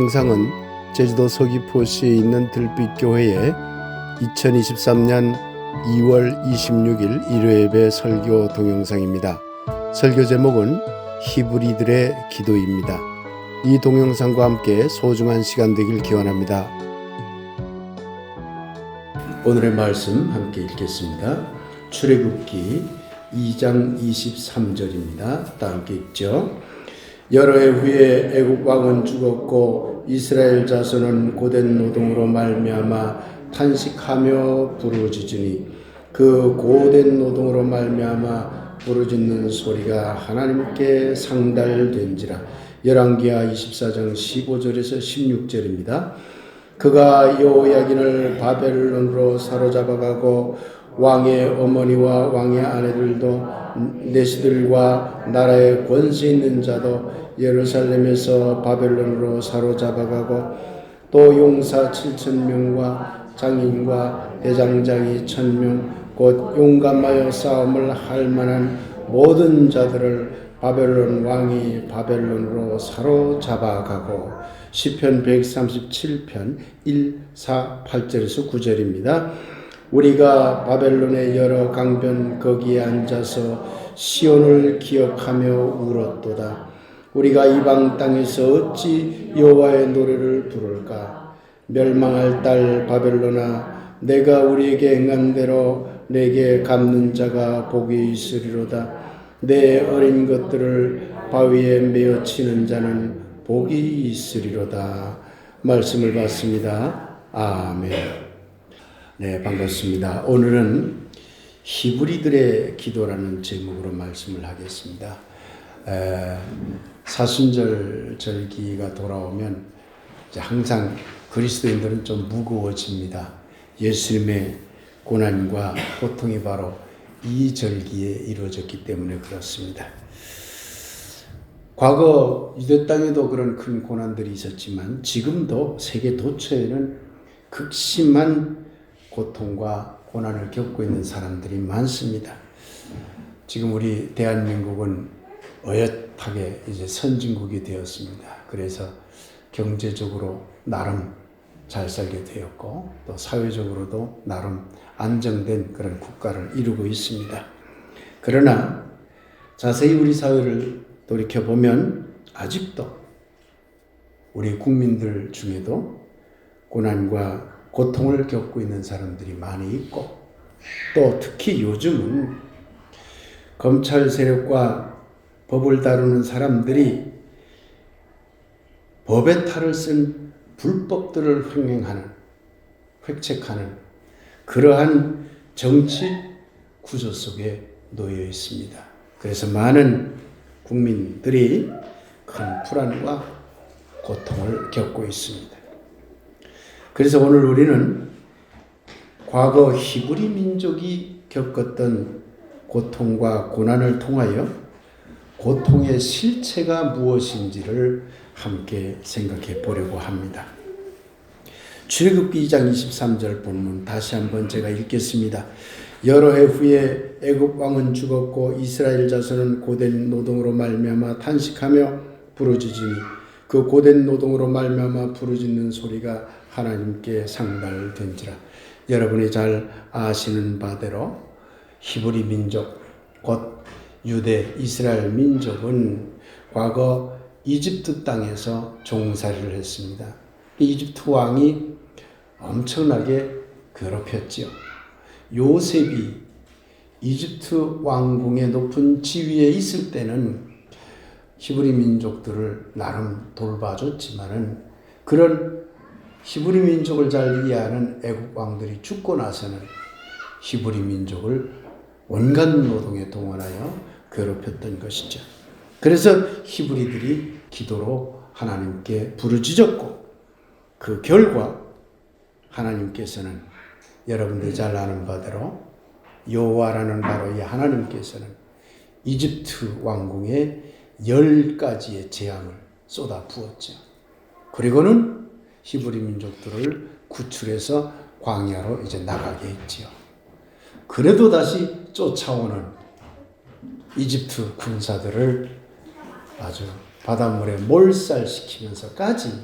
동영상은 제주도 서귀포시에 있는 들빛교회의 2023년 2월 26일 일요예배 설교 동영상입니다. 설교 제목은 히브리들의 기도입니다. 이 동영상과 함께 소중한 시간 되길 기원합니다. 오늘의 말씀 함께 읽겠습니다. 출애굽기 2장 23절입니다. 다 함께 읽죠. 여러 해 후에 애굽 왕은 죽었고 이스라엘 자손은 고된 노동으로 말미암아 탄식하며 부르짖으니 그 고된 노동으로 말미암아 부르짖는 소리가 하나님께 상달된지라. 열왕기하 24장 15절에서 16절입니다. 그가 여호야긴을 바벨론으로 사로잡아가고 왕의 어머니와 왕의 아내들도 내시들과 나라의 권세 있는 자도 예루살렘에서 바벨론으로 사로잡아가고 또 용사 7,000명과 장인과 대장장이 1,000명 곧 용감하여 싸움을 할 만한 모든 자들을 바벨론 왕이 바벨론으로 사로잡아가고. 시편 137편 1, 4, 8절에서 9절입니다. 우리가 바벨론의 여러 강변 거기에 앉아서 시온을 기억하며 울었도다. 우리가 이방 땅에서 어찌 여호와의 노래를 부를까? 멸망할 딸 바벨론아, 내가 우리에게 행한 대로 내게 갚는 자가 복이 있으리로다. 내 어린 것들을 바위에 메어 치는 자는 복이 있으리로다. 말씀을 받습니다. 아멘. 네, 반갑습니다. 오늘은 히브리들의 기도라는 제목으로 말씀을 하겠습니다. 사순절 절기가 돌아오면 이제 항상 그리스도인들은 좀 무거워집니다. 예수님의 고난과 고통이 바로 이 절기에 이루어졌기 때문에 그렇습니다. 과거 유대 땅에도 그런 큰 고난들이 있었지만 지금도 세계 도처에는 극심한 고통과 고난을 겪고 있는 사람들이 많습니다. 지금 우리 대한민국은 어엿하게 이제 선진국이 되었습니다. 그래서 경제적으로 나름 잘 살게 되었고 또 사회적으로도 나름 안정된 그런 국가를 이루고 있습니다. 그러나 자세히 우리 사회를 돌이켜보면 아직도 우리 국민들 중에도 고난과 고통을 겪고 있는 사람들이 많이 있고 또 특히 요즘은 검찰 세력과 법을 다루는 사람들이 법의 탈을 쓴 불법들을 획책하는 그러한 정치 구조 속에 놓여 있습니다. 그래서 많은 국민들이 큰 불안과 고통을 겪고 있습니다. 그래서 오늘 우리는 과거 히브리 민족이 겪었던 고통과 고난을 통하여 고통의 실체가 무엇인지를 함께 생각해 보려고 합니다. 출애굽기 2장 23절 본문 다시 한번 제가 읽겠습니다. 여러 해 후에 애굽 왕은 죽었고 이스라엘 자손은 고된 노동으로 말미암아 탄식하며 부르짖으니 그 고된 노동으로 말미암아 부르짖는 소리가 하나님께 상달된지라. 여러분이 잘 아시는 바대로 히브리 민족 곧 유대 이스라엘 민족은 과거 이집트 땅에서 종살이를 했습니다. 이집트 왕이 엄청나게 괴롭혔지요. 요셉이 이집트 왕궁의 높은 지위에 있을 때는 히브리 민족들을 나름 돌봐줬지만은 그런 히브리 민족을 잘 이해하는 애국 왕들이 죽고 나서는 히브리 민족을 온갖 노동에 동원하여 괴롭혔던 것이죠. 그래서 히브리들이 기도로 하나님께 부르짖었고 그 결과 하나님께서는 여러분들이 잘 아는 바대로 여호와라는 바로 이 하나님께서는 이집트 왕궁에 10가지의 재앙을 쏟아 부었죠. 그리고는 히브리 민족들을 구출해서 광야로 이제 나가게 했지요. 그래도 다시 쫓아오는 이집트 군사들을 아주 바닷물에 몰살시키면서까지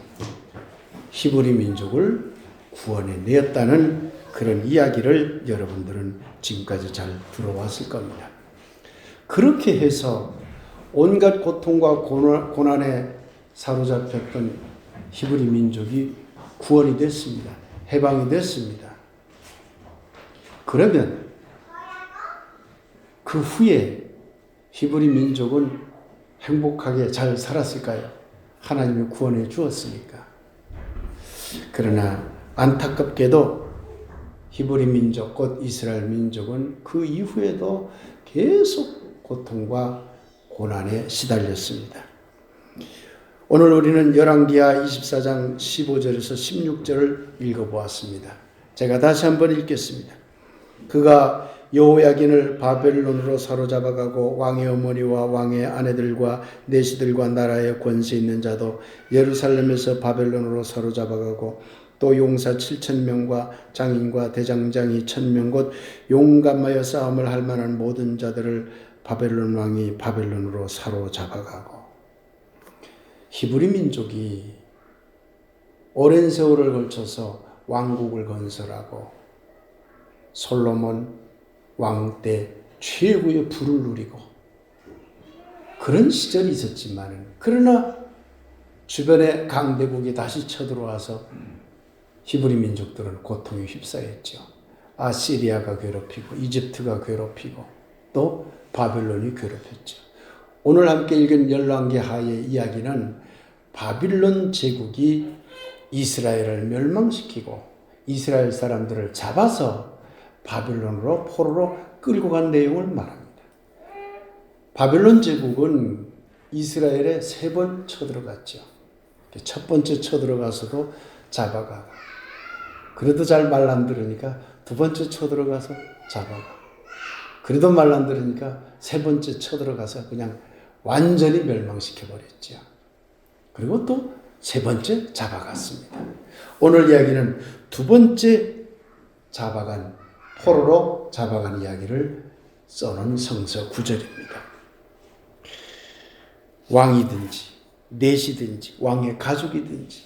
히브리 민족을 구원해 내었다는 그런 이야기를 여러분들은 지금까지 잘 들어왔을 겁니다. 그렇게 해서 온갖 고통과 고난에 사로잡혔던 히브리 민족이 구원이 됐습니다. 해방이 됐습니다. 그러면 그 후에 히브리 민족은 행복하게 잘 살았을까요? 하나님이 구원해 주었으니까. 그러나 안타깝게도 히브리 민족, 곧 이스라엘 민족은 그 이후에도 계속 고통과 고난에 시달렸습니다. 오늘 우리는 열왕기하 24장 15절에서 16절을 읽어보았습니다. 제가 다시 한번 읽겠습니다. 그가 여호야긴을 바벨론으로 사로잡아가고 왕의 어머니와 왕의 아내들과 내시들과 나라의 권세 있는 자도 예루살렘에서 바벨론으로 사로잡아가고 또 용사 7,000명과 장인과 대장장이 1,000명 곧 용감하여 싸움을 할 만한 모든 자들을 바벨론 왕이 바벨론으로 사로잡아가고. 히브리 민족이 오랜 세월을 걸쳐서 왕국을 건설하고 솔로몬 왕 때 최고의 부를 누리고 그런 시절이 있었지만, 그러나 주변에 강대국이 다시 쳐들어와서 히브리 민족들은 고통에 휩싸였죠. 아시리아가 괴롭히고 이집트가 괴롭히고 또 바벨론이 괴롭혔죠. 오늘 함께 읽은 열왕기하의 이야기는 바빌론 제국이 이스라엘을 멸망시키고 이스라엘 사람들을 잡아서 바빌론으로 포로로 끌고 간 내용을 말합니다. 바빌론 제국은 이스라엘에 3번 쳐들어갔죠. 첫 번째 쳐들어가서도 잡아가고, 그래도 잘 말 안 들으니까 2번째 쳐들어가서 잡아가고, 그래도 말 안 들으니까 3번째 쳐들어가서 그냥 완전히 멸망시켜버렸죠. 그리고 또 3번째 잡아갔습니다. 오늘 이야기는 2번째 잡아간, 포로로 잡아간 이야기를 써놓은 성서 구절입니다. 왕이든지 내시든지 왕의 가족이든지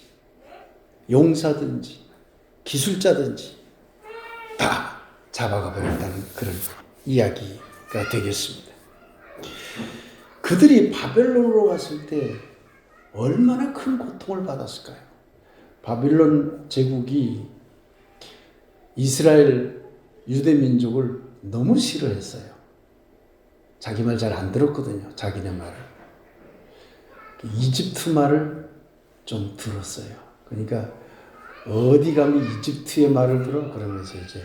용사든지 기술자든지 다 잡아가 버렸다는 그런 이야기가 되겠습니다. 그들이 바벨론으로 갔을 때 얼마나 큰 고통을 받았을까요? 바빌론 제국이 이스라엘 유대 민족을 너무 싫어했어요. 자기 말 잘 안 들었거든요. 자기네 말을. 이집트 말을 좀 들었어요. 그러니까 어디 가면 이집트의 말을 들어? 그러면서 이제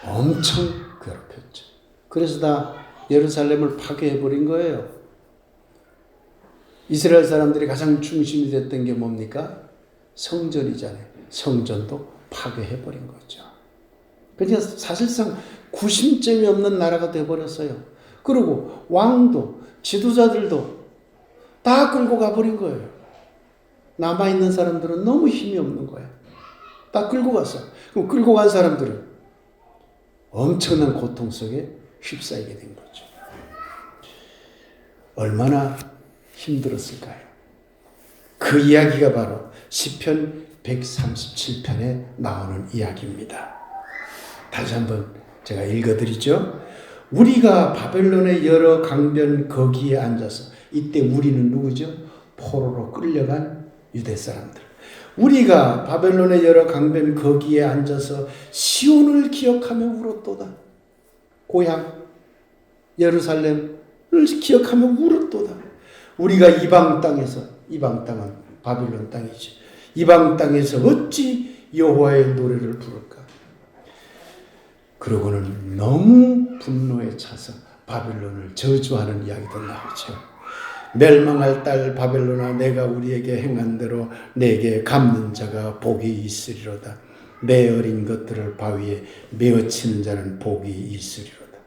엄청 괴롭혔죠. 그래서 다 예루살렘을 파괴해버린 거예요. 이스라엘 사람들이 가장 중심이 됐던 게 뭡니까? 성전이잖아요. 성전도 파괴해버린 거죠. 그러니까 사실상 구심점이 없는 나라가 되어버렸어요. 그리고 왕도 지도자들도 다 끌고 가버린 거예요. 남아있는 사람들은 너무 힘이 없는 거예요. 다 끌고 갔어요. 그럼 끌고 간 사람들은 엄청난 고통 속에 휩싸이게 된 거죠. 얼마나 힘들었을까요? 그 이야기가 바로 시편 137편에 나오는 이야기입니다. 다시 한번 제가 읽어드리죠. 우리가 바벨론의 여러 강변 거기에 앉아서, 이때 우리는 누구죠? 포로로 끌려간 유대 사람들. 우리가 바벨론의 여러 강변 거기에 앉아서 시온을 기억하며 울었도다. 고향 예루살렘을 기억하며 울었도다. 우리가 이방 땅에서, 이방 땅은 바빌론 땅이죠. 이방 땅에서 어찌 여호와의 노래를 부를까? 그러고는 너무 분노에 차서 바빌론을 저주하는 이야기도 나오죠. 멸망할 딸 바벨론아, 내가 우리에게 행한 대로 내게 갚는 자가 복이 있으리로다. 내 어린 것들을 바위에 메어치는 자는 복이 있으리로다.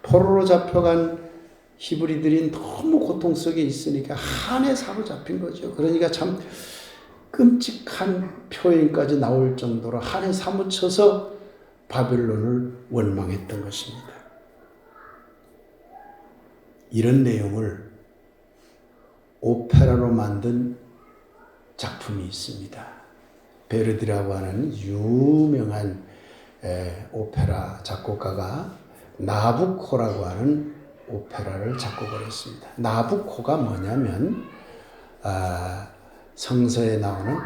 포로로 잡혀간 히브리들이 너무 고통 속에 있으니까 한해 사로잡힌 거죠. 그러니까 참 끔찍한 표현까지 나올 정도로 한해 사무쳐서 바벨론을 원망했던 것입니다. 이런 내용을 오페라로 만든 작품이 있습니다. 베르디라고 하는 유명한 오페라 작곡가가 나부코라고 하는 오페라를 작곡을 했습니다. 나부코가 뭐냐면 성서에 나오는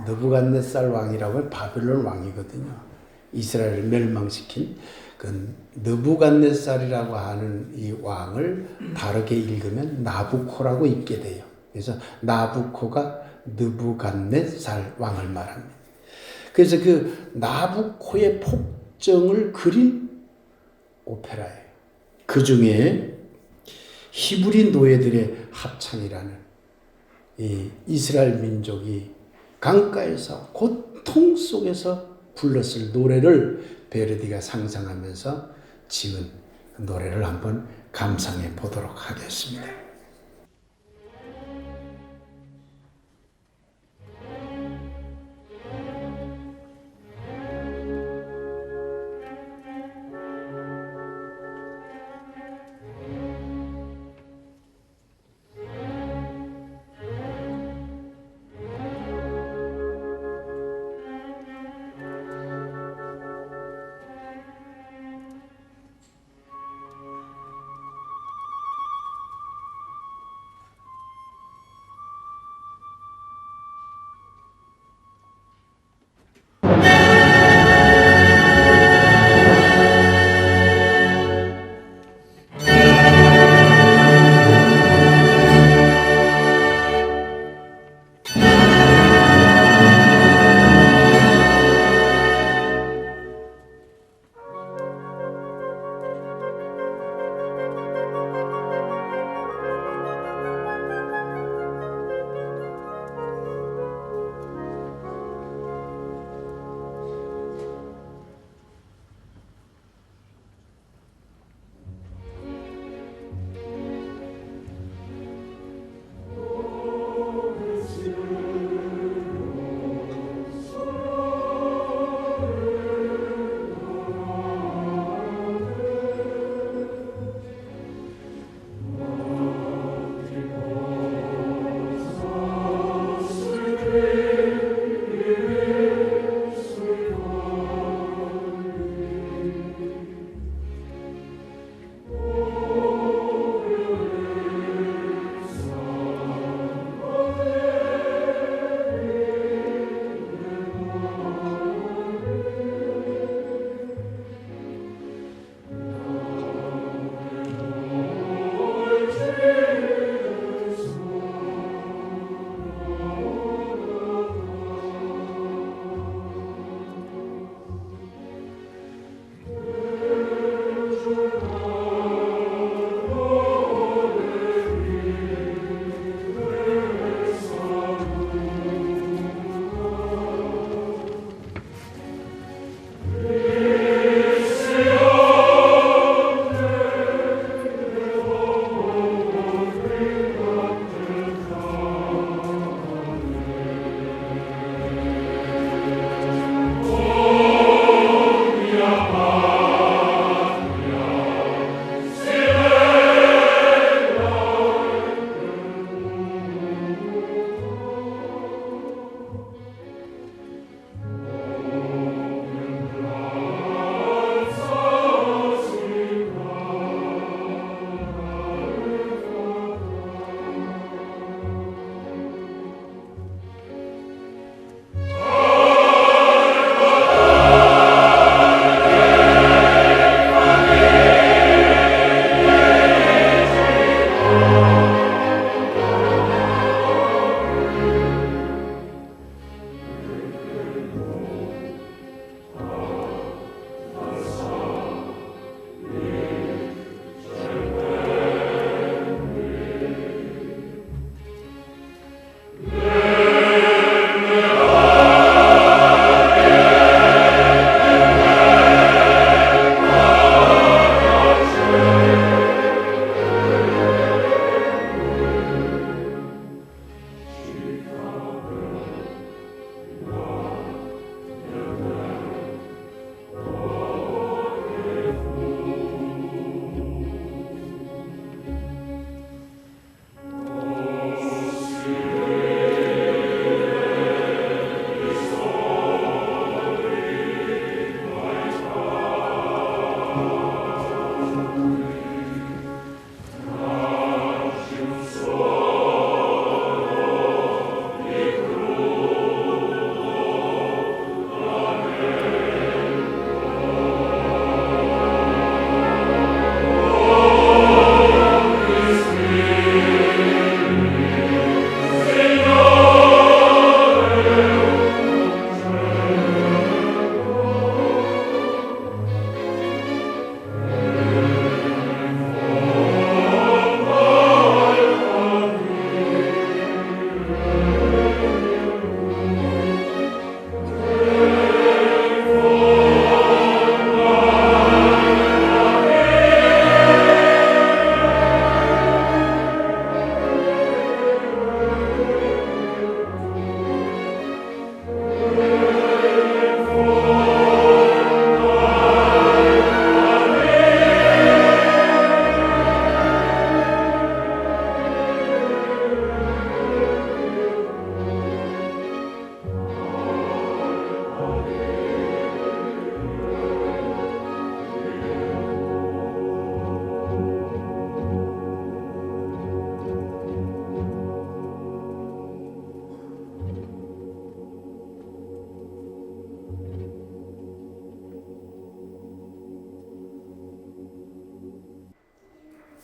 느부갓네살 왕이라고 바빌론 왕이거든요. 이스라엘을 멸망시킨 그 느부갓네살이라고 하는 이 왕을 다르게 읽으면 나부코라고 읽게 돼요. 그래서 나부코가 느부갓네살 왕을 말합니다. 그래서 그 나부코의 폭정을 그린 오페라예요. 그 중에 히브리 노예들의 합창이라는 이 이스라엘 민족이 강가에서 고통 속에서 불렀을 노래를 베르디가 상상하면서 지은 노래를 한번 감상해 보도록 하겠습니다.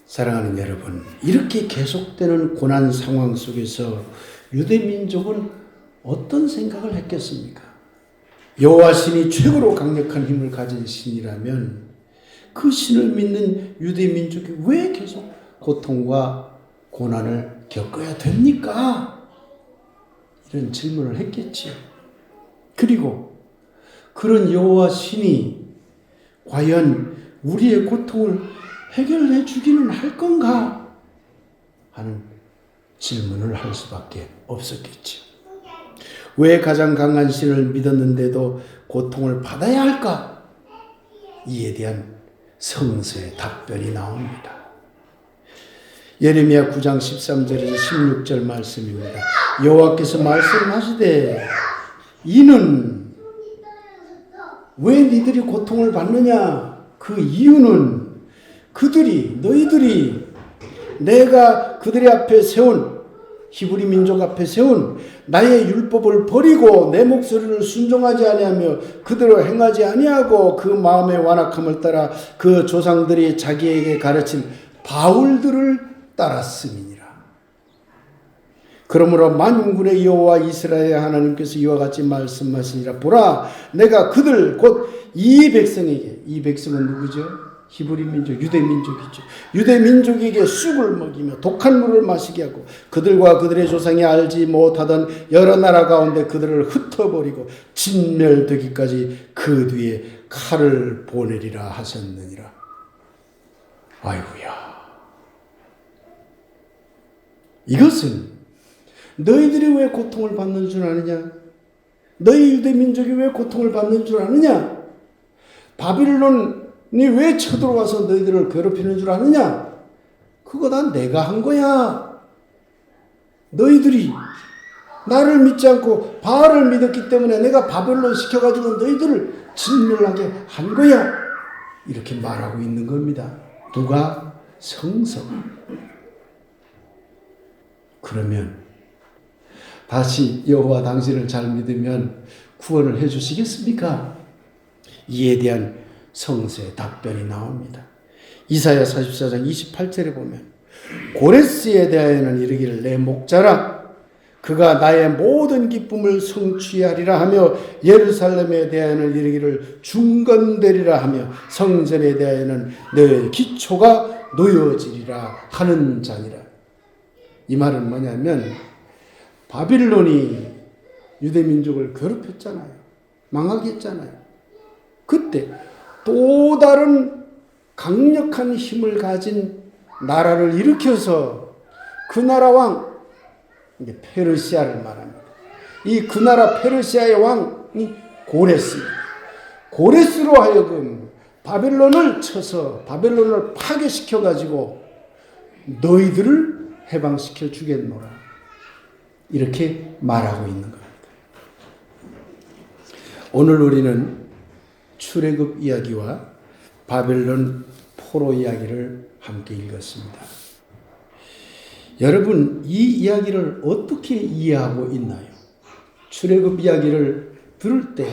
사랑하는 여러분, 이렇게 계속되는 고난 상황 속에서 유대 민족은 어떤 생각을 했겠습니까? 여호와 신이 최고로 강력한 힘을 가진 신이라면 그 신을 믿는 유대 민족이 왜 계속 고통과 고난을 겪어야 됩니까? 이런 질문을 했겠지요. 그리고 그런 여호와 신이 과연 우리의 고통을 해결해 주기는 할 건가 하는 질문을 할 수밖에 없었겠죠. 왜 가장 강한 신을 믿었는데도 고통을 받아야 할까? 이에 대한 성서의 답변이 나옵니다. 예레미야 9장 13절에서 16절 말씀입니다. 여호와께서 말씀하시되 이는 왜 니들이 고통을 받느냐? 그 이유는 너희들이 내가 그들의 앞에 세운 히브리 민족 앞에 세운 나의 율법을 버리고 내 목소리를 순종하지 아니하며 그대로 행하지 아니하고 그 마음의 완악함을 따라 그 조상들이 자기에게 가르친 바울들을 따랐음이니라. 그러므로 만군의 여호와 이스라엘 하나님께서 이와 같이 말씀하시니라. 보라, 내가 그들 곧 이 백성에게, 이 백성은 누구죠? 히브리 민족, 유대 민족이죠. 유대 민족에게 쑥을 먹이며 독한 물을 마시게 하고 그들과 그들의 조상이 알지 못하던 여러 나라 가운데 그들을 흩어버리고 진멸되기까지 그 뒤에 칼을 보내리라 하셨느니라. 아이고야. 이것은 너희들이 왜 고통을 받는 줄 아느냐? 너희 유대 민족이 왜 고통을 받는 줄 아느냐? 바빌론이 왜 쳐들어와서 너희들을 괴롭히는 줄 아느냐? 그거 다 내가 한 거야. 너희들이 나를 믿지 않고 바알을 믿었기 때문에 내가 바벨론 시켜가지고 너희들을 진멸하게 한 거야. 이렇게 말하고 있는 겁니다. 누가? 성서가. 그러면 다시 여호와 당신을 잘 믿으면 구원을 해 주시겠습니까? 이에 대한 성서의 답변이 나옵니다. 이사야 44장 28절에 보면 고레스에 대하여는 이르기를 내 목자라 그가 나의 모든 기쁨을 성취하리라 하며 예루살렘에 대하여는 이르기를 중건되리라 하며 성전에 대하여는 내 기초가 놓여지리라 하는 자니라. 이 말은 뭐냐면 바빌론이 유대민족을 괴롭혔잖아요. 망하게 했잖아요. 그때 또 다른 강력한 힘을 가진 나라를 일으켜서 그 나라 왕, 페르시아를 말합니다. 그 나라 페르시아의 왕이 고레스입니다. 고레스로 하여금 바벨론을 쳐서 바벨론을 파괴시켜가지고 너희들을 해방시켜 주겠노라. 이렇게 말하고 있는 겁니다. 오늘 우리는 출애굽 이야기와 바벨론 포로 이야기를 함께 읽었습니다. 여러분, 이 이야기를 어떻게 이해하고 있나요? 출애굽 이야기를 들을 때,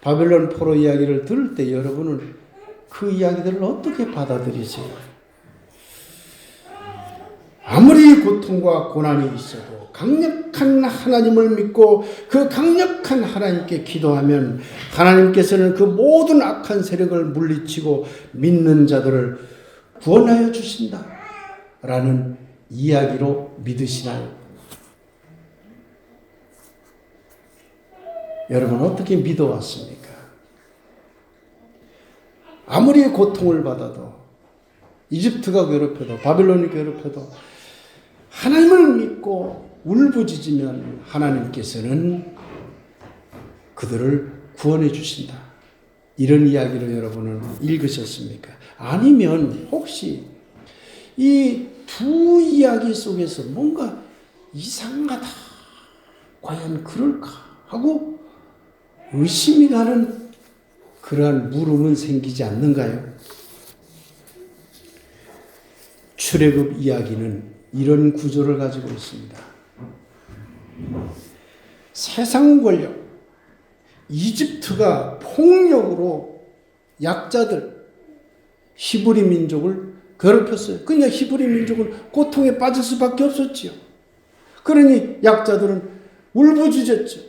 바벨론 포로 이야기를 들을 때 여러분은 그 이야기들을 어떻게 받아들이세요? 아무리 고통과 고난이 있어도 강력한 하나님을 믿고 그 강력한 하나님께 기도하면 하나님께서는 그 모든 악한 세력을 물리치고 믿는 자들을 구원하여 주신다 라는 이야기로 믿으시나요? 여러분 어떻게 믿어왔습니까? 아무리 고통을 받아도 이집트가 괴롭혀도 바빌론이 괴롭혀도 하나님을 믿고 울부짖으면 하나님께서는 그들을 구원해 주신다. 이런 이야기를 여러분은 읽으셨습니까? 아니면 혹시 이 두 이야기 속에서 뭔가 이상하다. 과연 그럴까? 하고 의심이 가는 그러한 물음은 생기지 않는가요? 출애굽 이야기는 이런 구조를 가지고 있습니다. 세상 권력, 이집트가 폭력으로 약자들, 히브리 민족을 괴롭혔어요. 그러니까 히브리 민족은 고통에 빠질 수밖에 없었지요. 그러니 약자들은 울부짖었죠.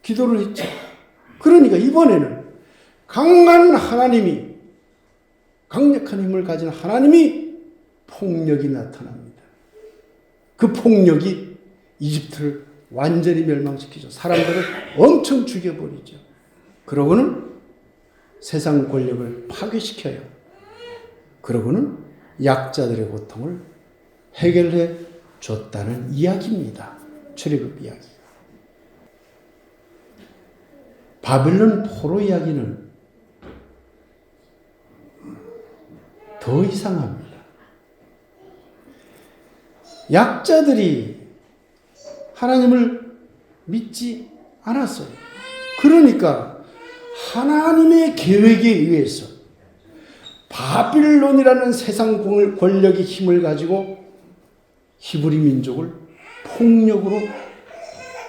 기도를 했죠. 그러니까 이번에는 강한 하나님이, 강력한 힘을 가진 하나님이 폭력이 나타납니다. 그 폭력이 이집트를 완전히 멸망시키죠. 사람들을 엄청 죽여버리죠. 그러고는 세상 권력을 파괴시켜요. 그러고는 약자들의 고통을 해결해 줬다는 이야기입니다. 출애굽 이야기. 바벨론 포로 이야기는 더 이상합니다. 약자들이 하나님을 믿지 않았어요. 그러니까 하나님의 계획에 의해서 바빌론이라는 세상 권력의 힘을 가지고 히브리 민족을 폭력으로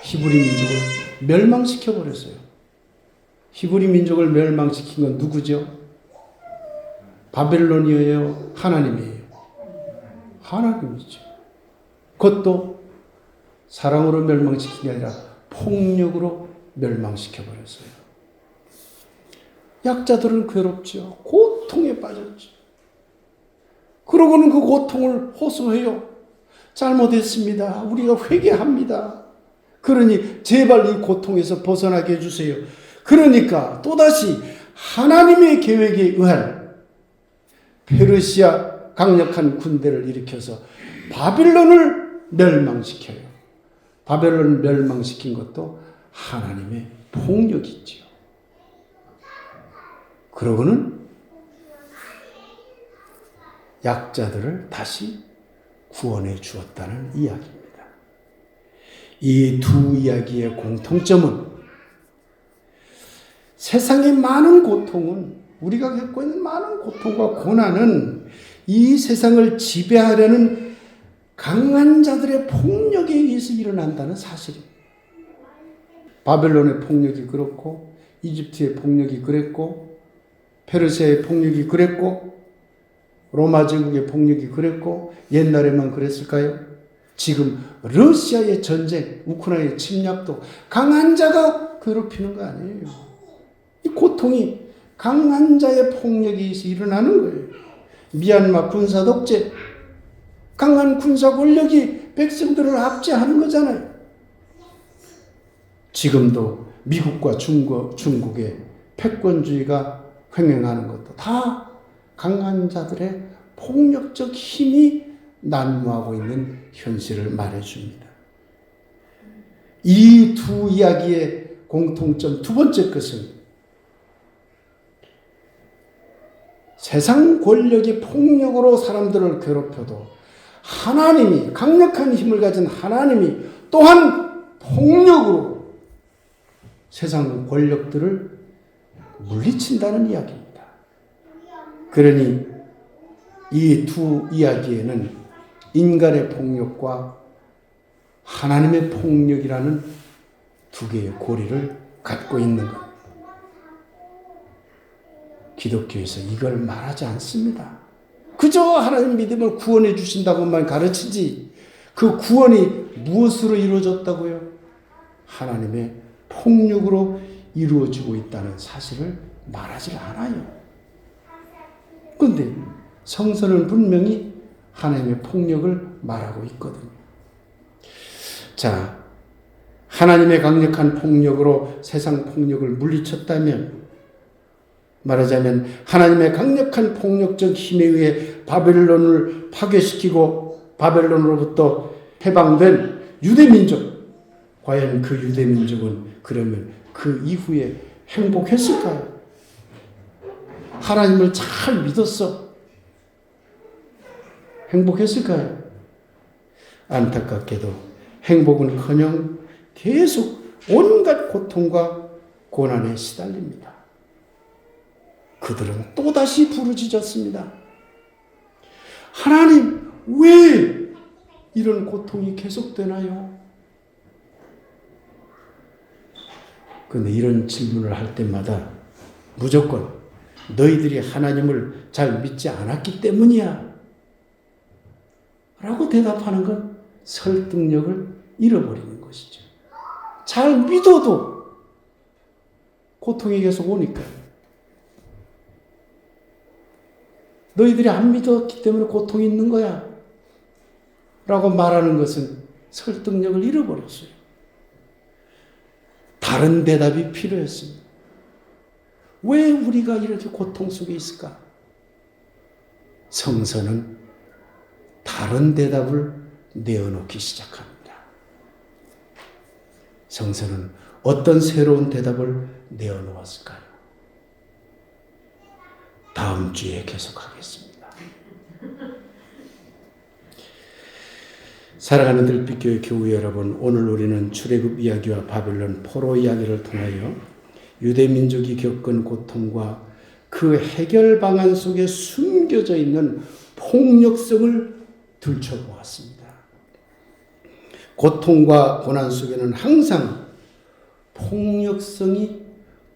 히브리 민족을 멸망시켜 버렸어요. 히브리 민족을 멸망시킨 건 누구죠? 바벨론이에요? 하나님이에요? 하나님이죠. 그것도 사랑으로 멸망시킨 게 아니라 폭력으로 멸망시켜 버렸어요. 약자들은 괴롭죠. 고통에 빠졌죠. 그러고는 그 고통을 호소해요. 잘못했습니다. 우리가 회개합니다. 그러니 제발 이 고통에서 벗어나게 해주세요. 그러니까 또다시 하나님의 계획에 의한 페르시아 강력한 군대를 일으켜서 바빌론을 멸망시켜요. 바벨론을 멸망시킨 것도 하나님의 폭력이지요. 그러고는 약자들을 다시 구원해 주었다는 이야기입니다. 이 두 이야기의 공통점은 세상의 많은 고통은, 우리가 겪고 있는 많은 고통과 고난은 이 세상을 지배하려는 강한 자들의 폭력에 의해서 일어난다는 사실입니다. 바벨론의 폭력이 그렇고, 이집트의 폭력이 그랬고, 페르시아의 폭력이 그랬고, 로마 제국의 폭력이 그랬고, 옛날에만 그랬을까요? 지금 러시아의 전쟁, 우크라이나의 침략도 강한 자가 괴롭히는 거 아니에요. 이 고통이 강한 자의 폭력에 의해서 일어나는 거예요. 미얀마 군사 독재, 강한 군사 권력이 백성들을 압제하는 거잖아요. 지금도 미국과 중국의 패권주의가 횡행하는 것도 다 강한 자들의 폭력적 힘이 난무하고 있는 현실을 말해줍니다. 이 두 이야기의 공통점 두 번째 것은 세상 권력이 폭력으로 사람들을 괴롭혀도 하나님이, 강력한 힘을 가진 하나님이 또한 폭력으로 세상 권력들을 물리친다는 이야기입니다. 그러니 이 두 이야기에는 인간의 폭력과 하나님의 폭력이라는 두 개의 고리를 갖고 있는 것. 기독교에서 이걸 말하지 않습니다. 그저 하나님 믿음을 구원해 주신다고만 가르치지, 그 구원이 무엇으로 이루어졌다고요? 하나님의 폭력으로 이루어지고 있다는 사실을 말하지 않아요. 그런데 성서는 분명히 하나님의 폭력을 말하고 있거든요. 자, 하나님의 강력한 폭력으로 세상 폭력을 물리쳤다면, 말하자면 하나님의 강력한 폭력적 힘에 의해 바벨론을 파괴시키고 바벨론으로부터 해방된 유대민족, 과연 그 유대민족은 그러면 그 이후에 행복했을까요? 하나님을 잘 믿었어. 행복했을까요? 안타깝게도 행복은커녕 계속 온갖 고통과 고난에 시달립니다. 그들은 또다시 부르짖었습니다. 하나님, 왜 이런 고통이 계속되나요? 그런데 이런 질문을 할 때마다 무조건 너희들이 하나님을 잘 믿지 않았기 때문이야 라고 대답하는 건 설득력을 잃어버리는 것이죠. 잘 믿어도 고통이 계속 오니까. 너희들이 안 믿었기 때문에 고통이 있는 거야. 라고 말하는 것은 설득력을 잃어버렸어요. 다른 대답이 필요했습니다. 왜 우리가 이렇게 고통 속에 있을까? 성서는 다른 대답을 내어놓기 시작합니다. 성서는 어떤 새로운 대답을 내어놓았을까요? 다음 주에 계속하겠습니다. 사랑하는 들빛교회 교우 여러분, 오늘 우리는 출애굽 이야기와 바벨론 포로 이야기를 통하여 유대 민족이 겪은 고통과 그 해결 방안 속에 숨겨져 있는 폭력성을 들춰보았습니다. 고통과 고난 속에는 항상 폭력성이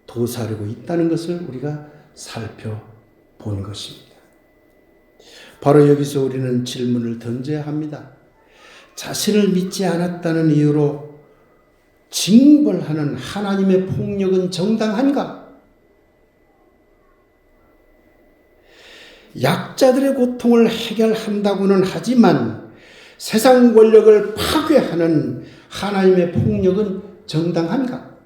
도사리고 있다는 것을 우리가 살펴본 것입니다. 바로 여기서 우리는 질문을 던져야 합니다. 자신을 믿지 않았다는 이유로 징벌하는 하나님의 폭력은 정당한가? 약자들의 고통을 해결한다고는 하지만 세상 권력을 파괴하는 하나님의 폭력은 정당한가?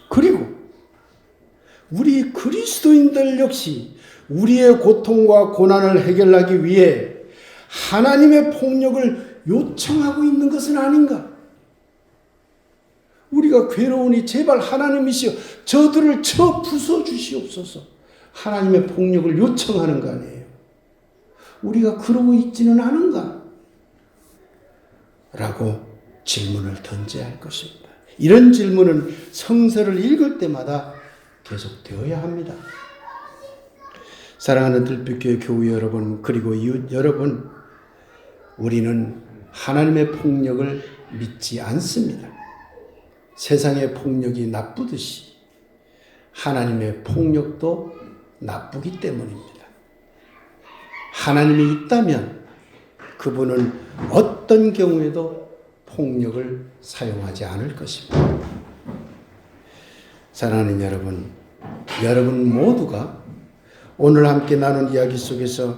그리고 우리 그리스도인들 역시 우리의 고통과 고난을 해결하기 위해 하나님의 폭력을 요청하고 있는 것은 아닌가? 우리가 괴로우니 제발 하나님이시여 저들을 쳐 부숴주시옵소서. 하나님의 폭력을 요청하는 거 아니에요. 우리가 그러고 있지는 않은가? 라고 질문을 던져야 할 것입니다. 이런 질문은 성서를 읽을 때마다 계속되어야 합니다. 사랑하는 들빛교회 교우 여러분, 그리고 이웃 여러분, 우리는 하나님의 폭력을 믿지 않습니다. 세상의 폭력이 나쁘듯이 하나님의 폭력도 나쁘기 때문입니다. 하나님이 있다면 그분은 어떤 경우에도 폭력을 사용하지 않을 것입니다. 사랑하는 여러분, 여러분 모두가 오늘 함께 나눈 이야기 속에서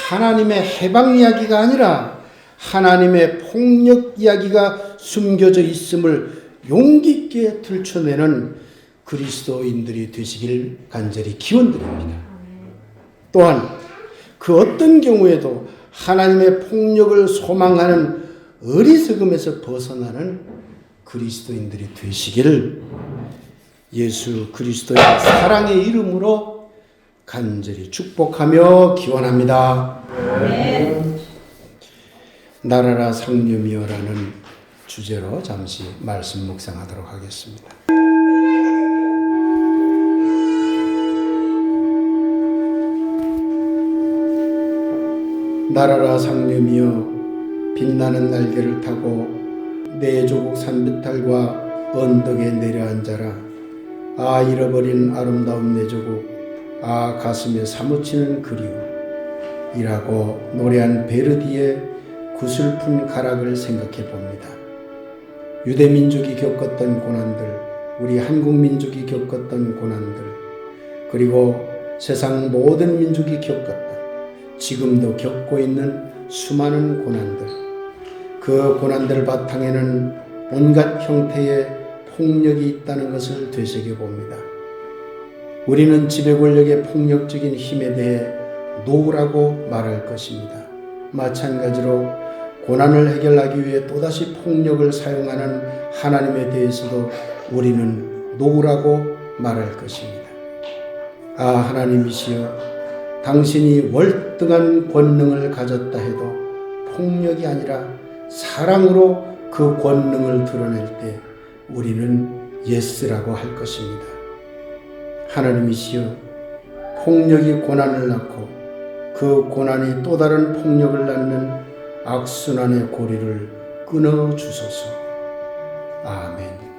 하나님의 해방 이야기가 아니라 하나님의 폭력 이야기가 숨겨져 있음을 용기 있게 들춰내는 그리스도인들이 되시길 간절히 기원드립니다. 또한 그 어떤 경우에도 하나님의 폭력을 소망하는 어리석음에서 벗어나는 그리스도인들이 되시기를 예수 그리스도의 사랑의 이름으로 간절히 축복하며 기원합니다. 아멘. 나라라 상념이여라는 주제로 잠시 말씀 묵상하도록 하겠습니다. 나라라 상념이여 빛나는 날개를 타고 내 조국 산비탈과 언덕에 내려앉아라. 아 잃어버린 아름다운 내 조국, 아 가슴에 사무치는 그리움 이라고 노래한 베르디의 구슬픈 가락을 생각해 봅니다. 유대민족이 겪었던 고난들, 우리 한국민족이 겪었던 고난들, 그리고 세상 모든 민족이 겪었던, 지금도 겪고 있는 수많은 고난들, 그 고난들 바탕에는 온갖 형태의 폭력이 있다는 것을 되새겨봅니다. 우리는 지배 권력의 폭력적인 힘에 대해 노라고 말할 것입니다. 마찬가지로 고난을 해결하기 위해 또다시 폭력을 사용하는 하나님에 대해서도 우리는 노라고 말할 것입니다. 아 하나님이시여, 당신이 월등한 권능을 가졌다 해도 폭력이 아니라 사랑으로 그 권능을 드러낼 때 우리는 예스라고 할 것입니다. 하나님이시여, 폭력이 고난을 낳고 그 고난이 또 다른 폭력을 낳는 악순환의 고리를 끊어주소서. 아멘.